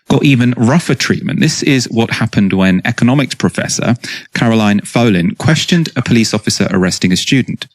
got even rougher treatment. This is what happened when economics professor Caroline Folin questioned a police officer arresting a student.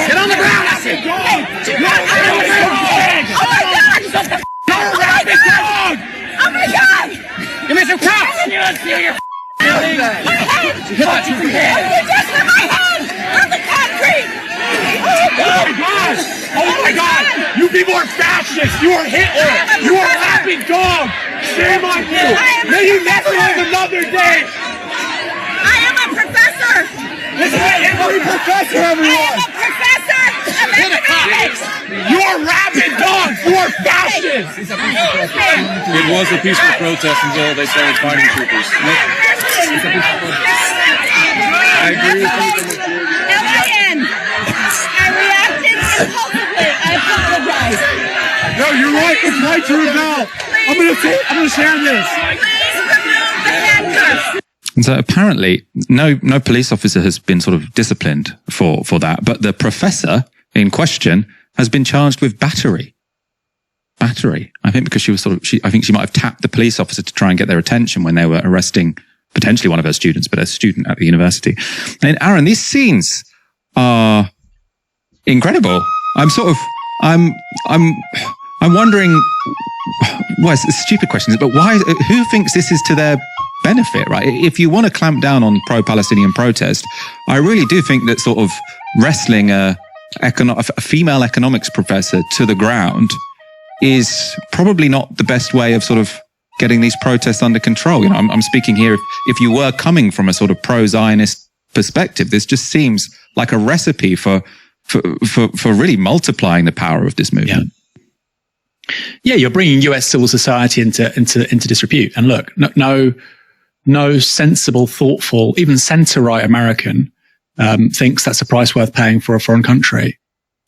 Get on the ground, I said! Oh my God! Give me some cops! You don't feel your head! My head! You hit that your head! You just hit my head! On the concrete! Oh my God! Oh my God! You people are fascists! You are Hitler! You are a laughing dog! Shame on you! May you never live another day! I am a professor! This is every professor, everyone! I am a professor of economics! You are rabid dogs! You are fascists! It was a peaceful protest until they started fighting troopers. I agree with you. L-I-N. I reacted impulsively. I apologize. No, you're right. It's right to rebel. I'm gonna share this. Please remove the handcuffs. And so apparently no police officer has been sort of disciplined for that, but the professor in question has been charged with battery. I think because I think she might have tapped the police officer to try and get their attention when they were arresting potentially one of her students, but a student at the university. And Aaron, these scenes are incredible. I'm wondering, well, it's a stupid question, but why, who thinks this is to their benefit, right? If you want to clamp down on pro-Palestinian protest, I really do think that sort of wrestling a female economics professor to the ground is probably not the best way of sort of getting these protests under control. You know, I'm speaking here, if you were coming from a sort of pro-Zionist perspective, this just seems like a recipe for really multiplying the power of this movement. Yeah, you're bringing US civil society into disrepute. And look, no sensible, thoughtful, even center-right American thinks that's a price worth paying for a foreign country.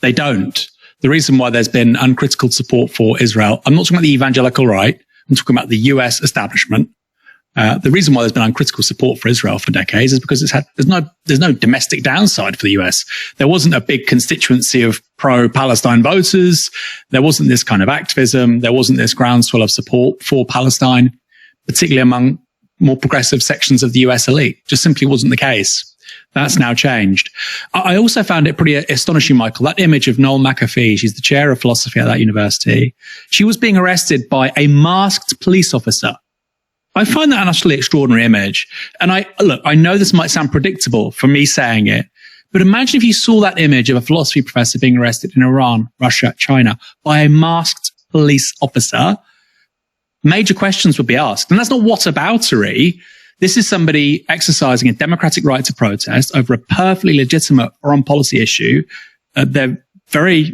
They don't. The reason why there's been uncritical support for Israel, I'm not talking about the evangelical right, I'm talking about the US establishment. The reason why there's been uncritical support for Israel for decades is because there's no domestic downside for the US. There wasn't a big constituency of pro-Palestine voters. There wasn't this kind of activism. There wasn't this groundswell of support for Palestine, particularly among more progressive sections of the US elite. Just simply wasn't the case. That's now changed. I also found it pretty astonishing, Michael, that image of Noel McAfee. She's the chair of philosophy at that university. She was being arrested by a masked police officer. I find that an utterly extraordinary image. And I know this might sound predictable for me saying it, but imagine if you saw that image of a philosophy professor being arrested in Iran, Russia, China by a masked police officer. Major questions would be asked. And that's not whataboutery. This is somebody exercising a democratic right to protest over a perfectly legitimate foreign policy issue. They're very,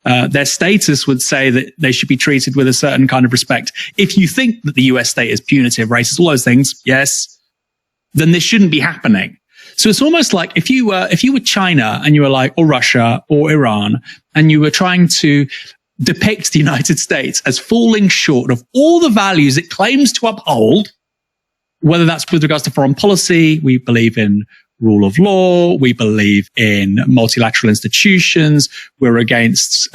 their status would say that they should be treated with a certain kind of respect. If you think that the US state is punitive, racist, all those things, yes, then this shouldn't be happening. So it's almost like if you were China and you were like, or Russia or Iran, and you were trying to depict the United States as falling short of all the values it claims to uphold, whether that's with regards to foreign policy, we believe in rule of law, we believe in multilateral institutions, we're against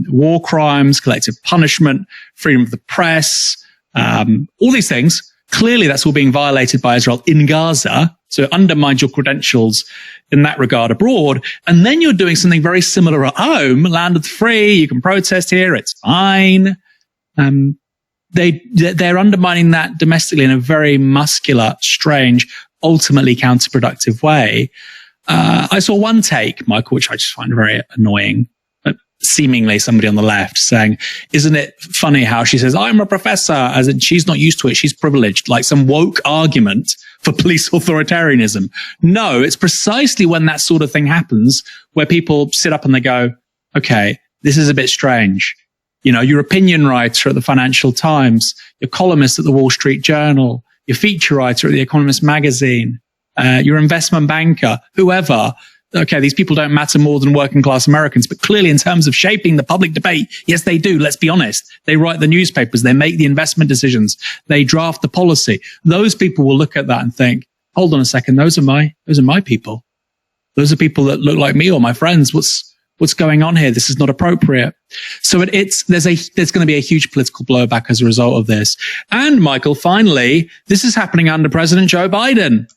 war crimes, collective punishment, freedom of the press, all these things. Clearly, that's all being violated by Israel in Gaza. So it undermines your credentials in that regard abroad. And then you're doing something very similar at home, land of the free, you can protest here, it's fine. They're undermining that domestically in a very muscular, strange, ultimately counterproductive way. I saw one take, Michael, which I just find very annoying, seemingly somebody on the left saying, isn't it funny how she says, I'm a professor, as in she's not used to it, she's privileged, like some woke argument for police authoritarianism. No, it's precisely when that sort of thing happens where people sit up and they go, okay, this is a bit strange. Your opinion writer at the Financial Times, your columnist at the Wall Street Journal, your feature writer at the Economist magazine, your investment banker, whoever. Okay, these people don't matter more than working class Americans, but clearly in terms of shaping the public debate, yes, they do. Let's be honest. They write the newspapers. They make the investment decisions. They draft the policy. Those people will look at that and think, hold on a second. Those are my people. Those are people that look like me or my friends. What's going on here? This is not appropriate. So there's going to be a huge political blowback as a result of this. And Michael, finally, this is happening under President Joe Biden.